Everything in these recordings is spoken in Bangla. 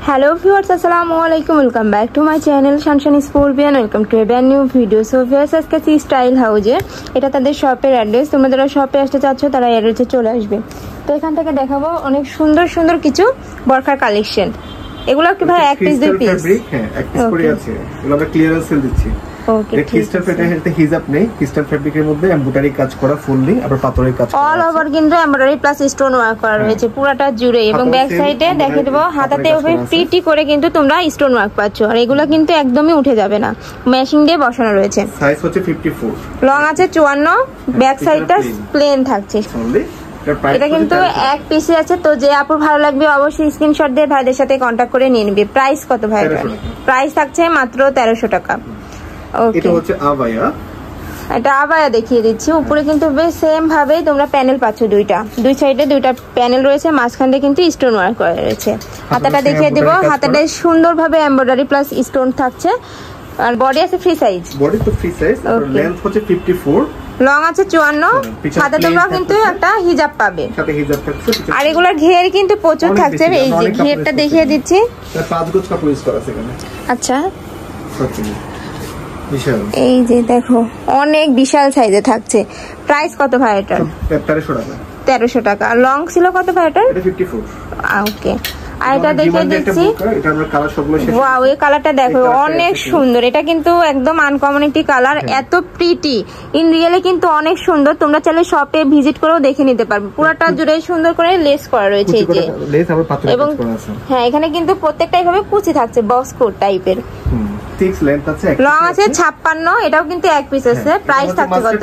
Hello viewers, Assalamualaikum. Welcome back to my channel Shanshan Sporbian. Welcome to a brand new video. So viewers, আজকে স্টাইল হাউজে এটা তাদের শপের অ্যাড্রেস। তোমরা যারা শপে আসতে চাচ্ছ তারা অ্যাড্রেসে চলে আসবে। তো এখান থেকে দেখাবো অনেক সুন্দর সুন্দর কিছু বরখার কালেকশন। এগুলো কি ভাই এক পিস দুই পিস? হ্যাঁ, এক পিস করে আছে। এগুলো আমরা ক্লিয়ারেন্স সেল দিচ্ছি। ওকে, ক্রিস্টাল ফেব্রিকের হিজাব নেই, ক্রিস্টাল ফেব্রিকের মধ্যে এমব্রয়ডারি কাজ করা ফুললি, আবার পাথরের কাজ করা অল ওভার কিন্তু এমব্রয়ডারি প্লাস স্টোন ওয়ার্ক করা রয়েছে পুরোটা জুড়ে। এবং ব্যাক সাইডে দেখিয়ে দেব হাতাতে ওভাবে প্রিটি করে কিন্তু তোমরা স্টোন ওয়ার্ক পাচ্ছ। আর এগুলো কিন্তু একদমই উঠে যাবে না, ম্যাচিং দিয়ে বসানো রয়েছে। সাইজ হচ্ছে 54, লং আছে 54, ব্যাক সাইডটা প্লেন থাকছে। এটা কিন্তু এক পিসে আছে। তো যে আপুর ভালো লাগবে অবশ্যই স্ক্রিনশট দিয়ে ভাইদের সাথে কন্টাক্ট করে নিয়ে নেবে। প্রাইস কত ভাই? প্রাইস থাকছে মাত্র 1300 টাকা। ওকে, এটা হচ্ছে আবায়া। এটা আবায়া দেখিয়ে দিচ্ছি। উপরে কিন্তু বেশ সেম ভাবে তোমরা প্যানেল পাচ্ছ, দুই সাইডে দুইটা প্যানেল রয়েছে, মাঝখান দিয়ে কিন্তু স্টোন ওয়ার্ক করা রয়েছে। হাতাটা দেখিয়ে দেব, হাতাটা সুন্দরভাবে এমব্রয়ডারি প্লাস স্টোন থাকছে। আর বডি আছে ফ্রি সাইজ, বডি তো ফ্রি সাইজ, আর লেন্থ হচ্ছে 54, লং আছে 54। হাতে তোমরা কিন্তু একটা হিজাব পাবে, সাথে হিজাব থাকছে। আর এগুলোর ঘের কিন্তু প্রচুর থাকছে। এই যে ঘেরটা দেখিয়ে দিচ্ছি, 5 গজ কাপড় ইউজ করা আছে এখানে। আচ্ছা, বিশাল, এই যে দেখো অনেক বিশাল সাইজে থাকছে। প্রাইস কত ভাই এটা? 1300 টাকা। 1300 টাকা। লং ছিল কত ভাই এটা? এটা 54। ওকে, আর এটা দেখে দিচ্ছি। এটা আমরা কালার সবগুলো শেষ। ওয়াও, এই কালারটা দেখো অনেক সুন্দর। এটা কিন্তু একদম আনকমন একটি কালার, এত প্রিটি। ইন রিয়েলে কিন্তু অনেক সুন্দর। তোমরা চাইলে শপে ভিজিট করেও দেখে নিতে পারবে। পুরোটা জুড়ে সুন্দর করে লেস করা রয়েছে এই যে। এবং হ্যাঁ, এখানে কিন্তু প্রত্যেকটাই ভাবে কুচি থাকছে, বক্স কোট টাইপের। লেন্থ আছে, লং আছে 56। এটাও কিন্তু এক পিস আছে। প্রাইস থাকছে কত?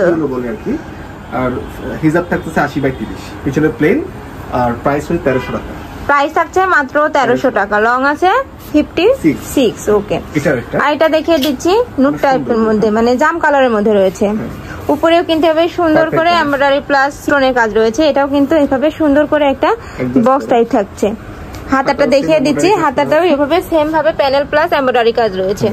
আর হিজাব থাকছে 80/30, পিছনে প্লেন। আর প্রাইস হচ্ছে 1300 টাকা। প্রাইস থাকছে মাত্র 1300 টাকা। লং আছে 56। ওকে, আর এটা দেখিয়ে দিচ্ছি নুট টাইপের মধ্যে, মানে জাম কালারের মধ্যে রয়েছে। উপরেও কিন্তু এভাবে সুন্দর করে এমব্রয়ডারি প্লাস স্টোনের কাজ রয়েছে। এটাও কিন্তু এভাবে সুন্দর করে একটা বক্স টাইপ থাকছে। হাতাটা দেখিয়ে দিচ্ছি, হাতাটাও এভাবে সেম ভাবে প্যানেল প্লাস এমব্রয়ডারি কাজ রয়েছে।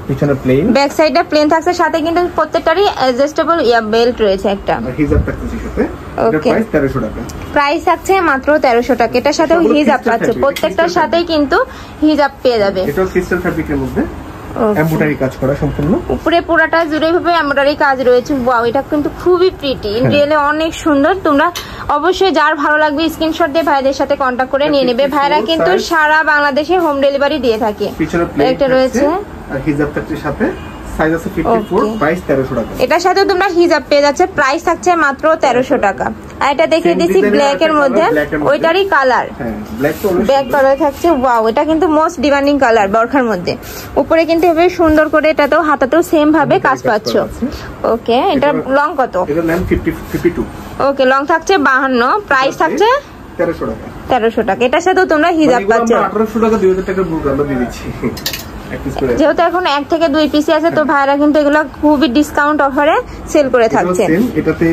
পিছনে প্লেন, ব্যাক সাইডটা প্লেন থাকছে, সাথে কিন্তু প্রত্যেকটারই অ্যাডজাস্টেবল বেল্ট রয়েছে একটা। হিজাব থাকছে সাথে। এটা প্রাইস 1300 টাকা। প্রাইস থাকছে মাত্র 1300 টাকা। এটার সাথেও হিজাব পাচ্ছে, প্রত্যেকটার সাথেই কিন্তু হিজাব পেয়ে যাবে। এটা ক্রিস্টাল ফেব্রিকের মধ্যে এমব্রয়ডারি কাজ করা সম্পূর্ণ। উপরে পুরোটা জুড়ে ভাবে এমব্রয়ডারি কাজ রয়েছে। ওয়াও, এটা কিন্তু খুবই প্রিটি, ইন রিয়েলে অনেক সুন্দর। তোমরা অবশ্যই যার ভালো লাগবে স্ক্রিনশট দিয়ে ভাইদের সাথে কন্টাক্ট করে নিয়ে নেবে। ভাইরা কিন্তু সারা বাংলাদেশে হোম ডেলিভারি দিয়ে থাকে। একটা রয়েছে আর হিজাব থাকছে সাথে, সাইজ আছে 54, প্রাইস 1300 টাকা। এটার সাথে তোমরা হিজাব পেয়ে যাচ্ছে। প্রাইস থাকছে মাত্র 1300 টাকা। আর এটা দেখিয়ে দিচ্ছি ব্ল্যাক এর মধ্যে, ওইটারই কালার। হ্যাঁ, ব্ল্যাক তো ব্ল্যাক কালার থাকছে। ওয়াও, এটা কিন্তু মোস্ট ডিমান্ডিং কালার বরখার মধ্যে। উপরে কিন্তু এভাবে সুন্দর করে এটাতেও হাতাতেও সেম ভাবে কাজ পাচ্ছ। ওকে, এটা লং কত? এটা লেন্থ 52। ওকে, লং থাকছে 52, প্রাইস থাকছে 1300 টাকা। 1300 টাকা। এটার সাথেও তোমরা হিজাব পাচ্ছ। 1800 টাকা 2000 টাকা বুক আমরা দিয়ে দিচ্ছি। যেহেতু এখন 1 থেকে 2 পিসি আছে, তো ভাইরা কিন্তু এগুলো খুবই ডিসকাউন্ট অফারে সেল করে থাকছে।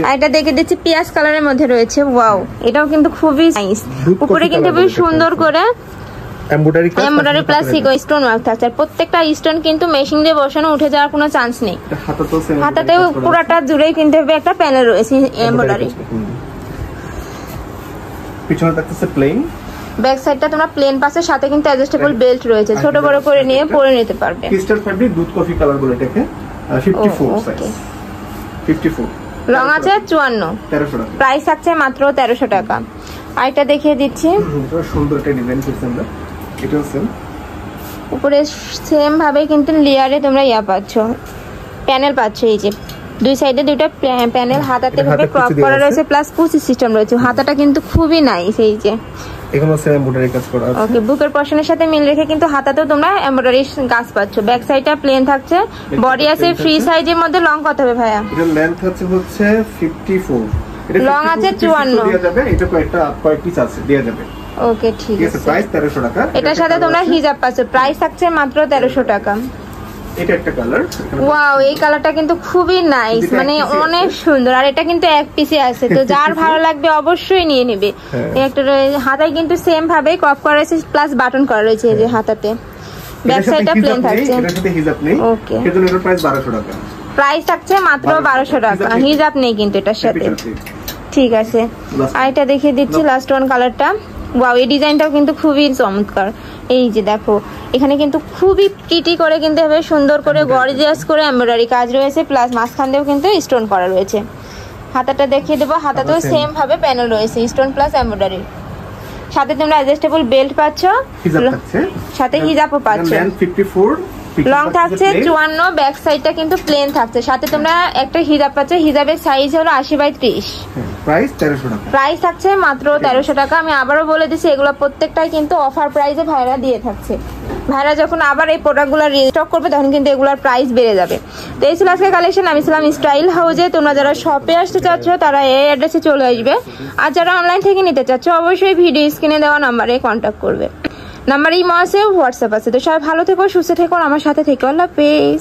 আর এটা দেখে দিচ্ছি পিয়াজ কালারের মধ্যে রয়েছে। ওয়াও, এটাও কিন্তু খুবই নাইস। উপরে কিন্তু খুবই সুন্দর করে এমব্রয়ডারি প্লাস স্টোন ওয়ার্ক থাকছে। আর প্রত্যেকটা স্টোন কিন্তু মেশিন দিয়ে বসানো, উঠে যাওয়ার কোনো চান্স নেই। হাতাতেও পুরোটা জুড়েই কিন্তু একটা প্যানেল রয়েছে এমব্রয়ডারি। পিছনে থাকছে প্লেন। ব্যাক সাইডটা তোমরা প্লেন পাশে, সাথে কিন্তু অ্যাডজাস্টেবল বেল্ট রয়েছে, ছোট বড় করে নিয়ে পরে নিতে পারবে। ক্রিস্টাল ফেব্রিক দুধ কফি কালার বলে এটাকে। 54 সাইজ, 54। লং আছে 54, 1300 টাকা। প্রাইস আছে মাত্র 1300 টাকা। আর এটা দেখিয়ে দিচ্ছি, এটা সুন্দর একটা ডিজাইন করছে আমরা। এটাও সেম, উপরে সেম ভাবে কিন্তু লেয়ারে তোমরা পাচ্ছ, প্যানেল পাচ্ছ। এই যে দুই সাইডে দুটো প্যানেল, হাতাতে ভাবে ক্রপ করা রয়েছে, প্লাস কুচি সিস্টেম রয়েছে। হাতাটা কিন্তু খুবই নাইস। এই যে এখানে আছে এমব্রয়ডারি কাজ করা আছে। ওকে, বুকের পশনের সাথে মিল রেখে কিন্তু হাতাতেও তোমরা এমব্রয়ডারি কাজ পাচ্ছ। ব্যাক সাইডটা প্লেন থাকছে, বডি আছে ফ্রি সাইজের মধ্যে। লং কত হবে ভাইয়া? এটা লেন্থ হচ্ছে 54, এটা লং আছে 54। দেয়া যাবে, এটা কয়েক পিস আছে দেয়া যাবে। ওকে, ঠিক আছে। প্রাইস 1300 টাকা। এটার সাথে তোমরা হিজাব পাচ্ছ। প্রাইস থাকছে মাত্র 1300 টাকা। এটা একটা কালার। ওয়াও, এই কালারটা কিন্তু খুবই নাইস, মানে অনেক সুন্দর। আর এটা কিন্তু এক পিসে আছে, তো যার ভালো লাগবে অবশ্যই নিয়ে নেবে। একটা হাতায় কিন্তু সেম ভাবে ক্রপ করা রয়েছে, প্লাস বাটন করা রয়েছে এই যে হাতাতে। ব্যাক সাইডটা প্লেন থাকছে। এটার সাথে হিজাব নেই। ওকে, এজন্য এর প্রাইস 1200 টাকা। প্রাইস থাকছে মাত্র 1200 টাকা। হিজাব নেই কিন্তু এটার সাথে। ঠিক আছে, আর এটা দেখিয়ে দিচ্ছি লাস্ট ওয়ান কালারটা। ওয়াও, এই ডিজাইনটাও কিন্তু খুবই চমৎকার। এই যে দেখো এখানে কিন্তু খুবই প্রিটি করে কিন্তু এভাবে সুন্দর করে গর্জিয়াস করে এমব্রয়ডারি কাজ রয়েছে, প্লাস মাঝখান দিয়েও কিন্তু স্টোন করা রয়েছে। হাতাটা দেখিয়ে দেবো, হাতাতেও সেম ভাবে প্যানেল রয়েছে স্টোন প্লাস এমব্রয়ডারি। সাথে তোমরা অ্যাডজাস্টেবল বেল্ট পাচ্ছ, সাথে হিজাবও পাচ্ছ। লং থাকছে 54, ব্যাক সাইডটা কিন্তু প্লেন থাকছে। সাথে তোমরা একটা হিজাব পাচ্ছ, হিজাবের সাইজ হলো 80/30, প্রাইস 1300 টাকা। প্রাইস থাকছে মাত্র 1300 টাকা। আমি আবারও বলে দিচ্ছি এগুলো প্রত্যেকটাই কিন্তু অফার প্রাইসে ভাইরা দিয়ে থাকছে। ভাইরা যখন আবার এই প্রোডাক্টগুলো রিস্টক করবে তখন কিন্তু এগুলোর প্রাইস বেড়ে যাবে। তো এই ছিল আজকে কালেকশন। আমি ছিলাম স্টাইল হাউজে। তোমরা যারা শপে আসতে চাচ্ছ তারা এই অ্যাড্রেসে চলে আসবে, আর যারা অনলাইন থেকে নিতে চাচ্ছ অবশ্যই ভিডিও স্ক্রিনে দেওয়া নাম্বারে কন্ট্যাক্ট করবে। নাম্বার ইমো আছে, হোয়াটসঅ্যাপ আছে। তো সবাই ভালো থেকো, সুস্থ থেকো, আমার সাথে থেকো। আল্লাহ হাফেজ।